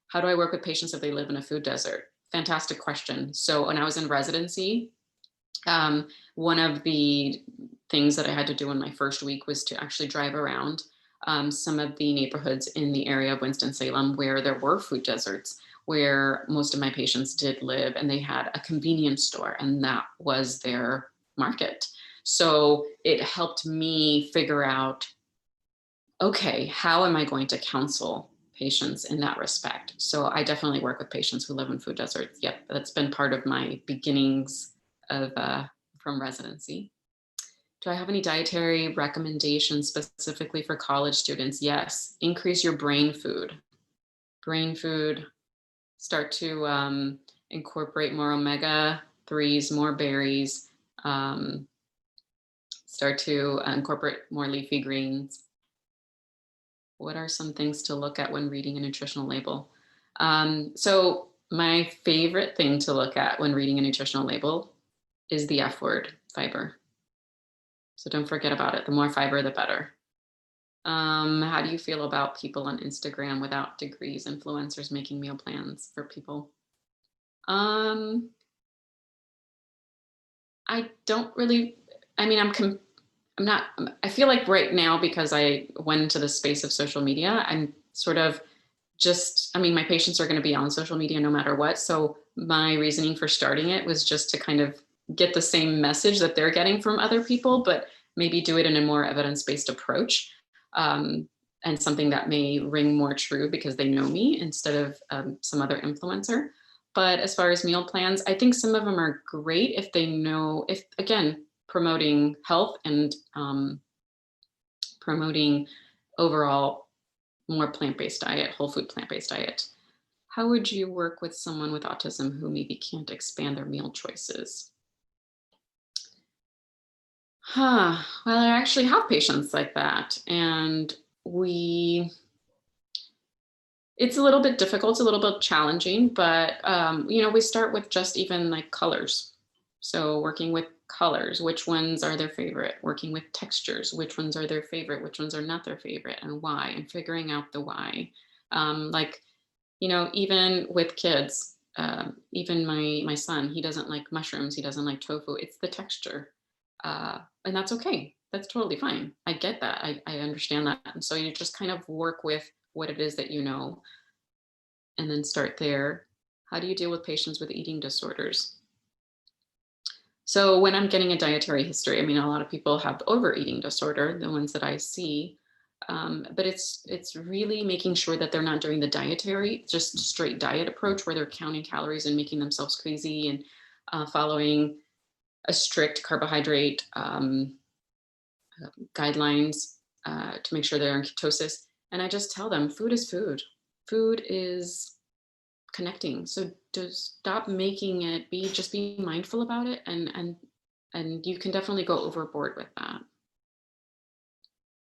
[SPEAKER 2] How do I work with patients if they live in a food desert? Fantastic question. So when I was in residency, one of the things that I had to do in my first week was to actually drive around some of the neighborhoods in the area of Winston-Salem where there were food deserts, where most of my patients did live, and they had a convenience store, and that was their market. So it helped me figure out, okay, how am I going to counsel patients in that respect? So I definitely work with patients who live in food deserts. Yep, that's been part of my beginnings of from residency. Do I have any dietary recommendations specifically for college students? Yes, increase your brain food. Brain food, start to incorporate more omega-3s, more berries, start to incorporate more leafy greens. What are some things to look at when reading a nutritional label? So my favorite thing to look at when reading a nutritional label is the F word, fiber. So don't forget about it. The more fiber, the better. How do you feel about people on Instagram without degrees, influencers making meal plans for people? Um, I don't really, I mean, I'm not, I feel like right now, because I went into the space of social media, I'm sort of just, I mean, my patients are going to be on social media no matter what. So my reasoning for starting it was just to kind of get the same message that they're getting from other people, but maybe do it in a more evidence-based approach. Um, and something that may ring more true because they know me instead of some other influencer. But as far as meal plans, I think some of them are great if they know, if again, promoting health and promoting overall more plant-based diet, whole food plant-based diet. How would you work with someone with autism who maybe can't expand their meal choices? Well, I actually have patients like that. And we, it's a little bit difficult, it's a little bit challenging, but we start with just even like colors. So working with colors, which ones are their favorite, working with textures, which ones are their favorite, which ones are not their favorite, and why, and figuring out the why. Like, even with kids, even my son, he doesn't like mushrooms, he doesn't like tofu. It's the texture, and that's okay. That's totally fine. I get that. I understand that. And so you just kind of work with what it is that you know, and then start there. How do you deal with patients with eating disorders? So when I'm getting a dietary history, I mean, a lot of people have overeating disorder, the ones that I see. But it's really making sure that they're not doing the dietary, just straight diet approach where they're counting calories and making themselves crazy and following a strict carbohydrate guidelines to make sure they're in ketosis. And I just tell them food is food. Food is connecting. So just stop making it just be mindful about it, and you can definitely go overboard with that.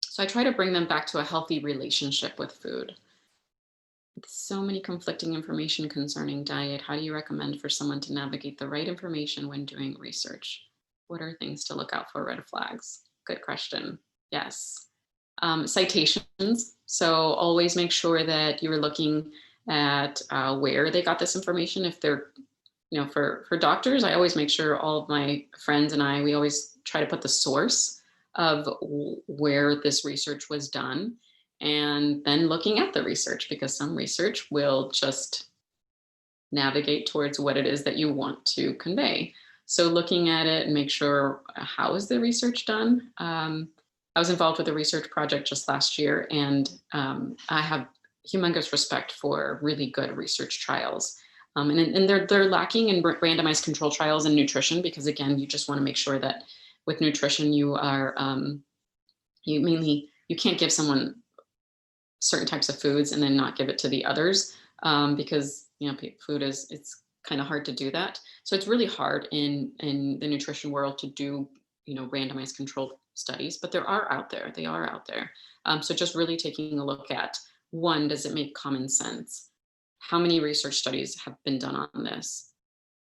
[SPEAKER 2] So I try to bring them back to a healthy relationship with food. With so many conflicting information concerning diet, how do you recommend for someone to navigate the right information when doing research? What are things to look out for, red flags? Good question. Yes. Citations. So always make sure that you're looking at where they got this information. If they're, for doctors, I always make sure all of my friends and we always try to put the source of where this research was done, and then looking at the research, because some research will just navigate towards what it is that you want to convey. So looking at it and make sure, how is the research done? I was involved with a research project just last year, and I have humongous respect for really good research trials. And they're lacking in randomized control trials in nutrition, because again, you just want to make sure that with nutrition, you are, you can't give someone certain types of foods and then not give it to the others, because, food it's kind of hard to do that. So it's really hard in the nutrition world to do, randomized controlled studies, but there are out there, they are out there. So just really taking a look at, one, does it make common sense? How many research studies have been done on this?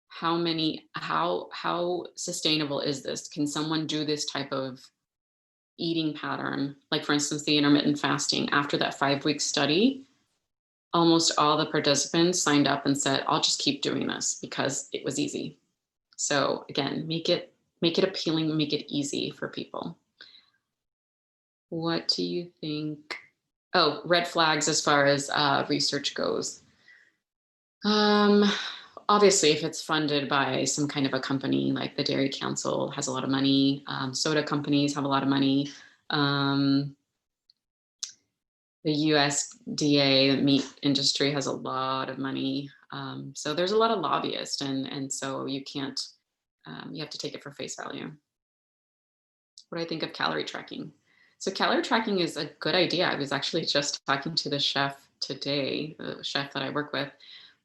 [SPEAKER 2] How sustainable is this? Can someone do this type of eating pattern? Like, for instance, the intermittent fasting, after that 5-week study, almost all the participants signed up and said, I'll just keep doing this because it was easy. So again, make it appealing, make it easy for people. What do you think? Oh, red flags as far as research goes. Obviously, if it's funded by some kind of a company, like the Dairy Council has a lot of money, soda companies have a lot of money, the USDA, the meat industry, has a lot of money. So there's a lot of lobbyists, and so you can't, you have to take it for face value. What do I think of calorie tracking? So calorie tracking is a good idea. I was actually just talking to the chef today, the chef that I work with,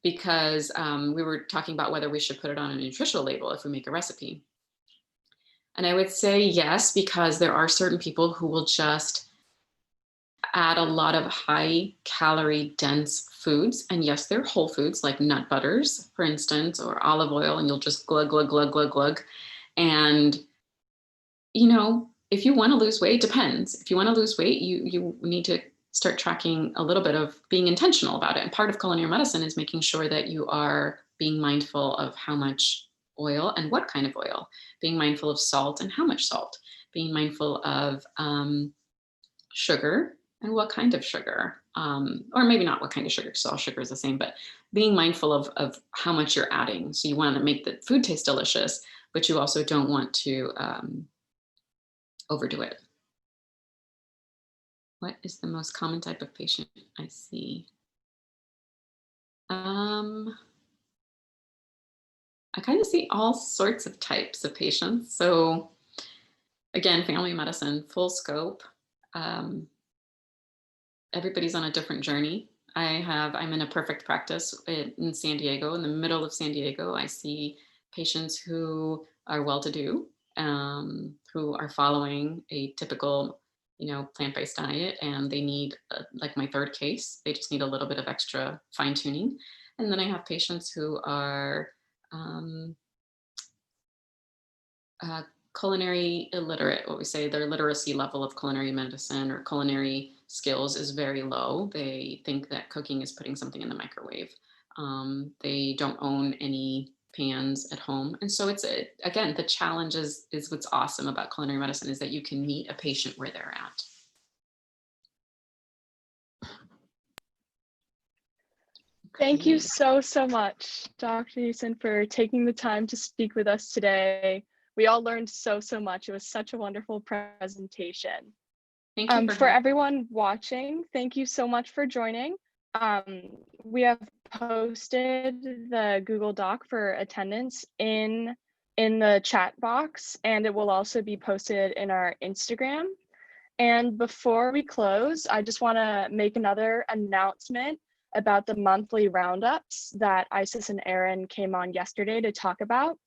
[SPEAKER 2] because we were talking about whether we should put it on a nutritional label if we make a recipe. And I would say yes, because there are certain people who will just add a lot of high calorie dense foods. And yes, they're whole foods like nut butters, for instance, or olive oil, and you'll just glug, glug, glug, glug, glug. And, if you want to lose weight, depends. If you want to lose weight, you need to start tracking a little bit of being intentional about it. And part of culinary medicine is making sure that you are being mindful of how much oil and what kind of oil, being mindful of salt and how much salt, being mindful of sugar and what kind of sugar, or maybe not what kind of sugar, because all sugar is the same, but being mindful of how much you're adding. So you want to make the food taste delicious, but you also don't want to overdo it. What is the most common type of patient I see? I kind of see all sorts of types of patients. So again, family medicine, full scope. Everybody's on a different journey. I'm in a perfect practice in San Diego, in the middle of San Diego. I see patients who are well-to-do, who are following a typical, plant-based diet, and they need, like my third case, they just need a little bit of extra fine-tuning. And then I have patients who are culinary illiterate, what we say, their literacy level of culinary medicine or culinary skills is very low. They think that cooking is putting something in the microwave. They don't own any pans at home. And so again, the challenge is what's awesome about culinary medicine is that you can meet a patient where they're at.
[SPEAKER 1] Thank you so much, Dr. Neison, for taking the time to speak with us today. We all learned so much. It was such a wonderful presentation.
[SPEAKER 2] Thank you
[SPEAKER 1] for everyone watching, thank you so much for joining. We have posted the Google Doc for attendance in the chat box, and it will also be posted in our Instagram. And before we close, I just want to make another announcement about the monthly roundups that Isis and Aaron came on yesterday to talk about.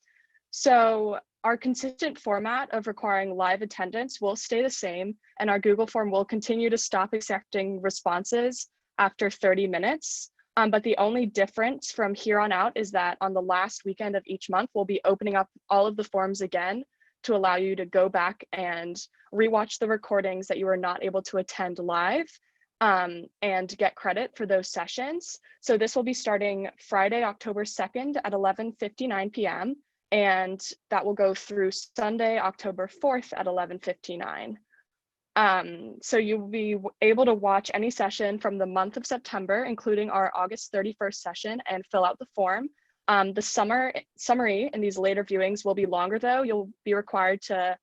[SPEAKER 1] So our consistent format of requiring live attendance will stay the same, and our Google form will continue to stop accepting responses after 30 minutes. But the only difference from here on out is that on the last weekend of each month, we'll be opening up all of the forms again to allow you to go back and rewatch the recordings that you were not able to attend live, and get credit for those sessions. So this will be starting Friday, October 2nd at 11:59 p.m. and that will go through Sunday, October 4th at 11:59. So you'll be able to watch any session from the month of September, including our August 31st session, and fill out the form. The summary in these later viewings will be longer though. You'll be required to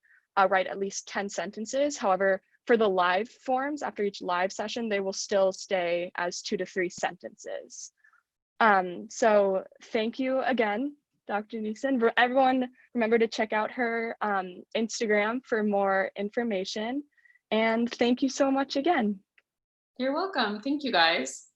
[SPEAKER 1] write at least 10 sentences. However, for the live forms, after each live session, they will still stay as 2 to 3 sentences. So thank you again, Dr. Neison. Everyone, remember to check out her Instagram for more information. And thank you so much again.
[SPEAKER 2] You're welcome. Thank you, guys.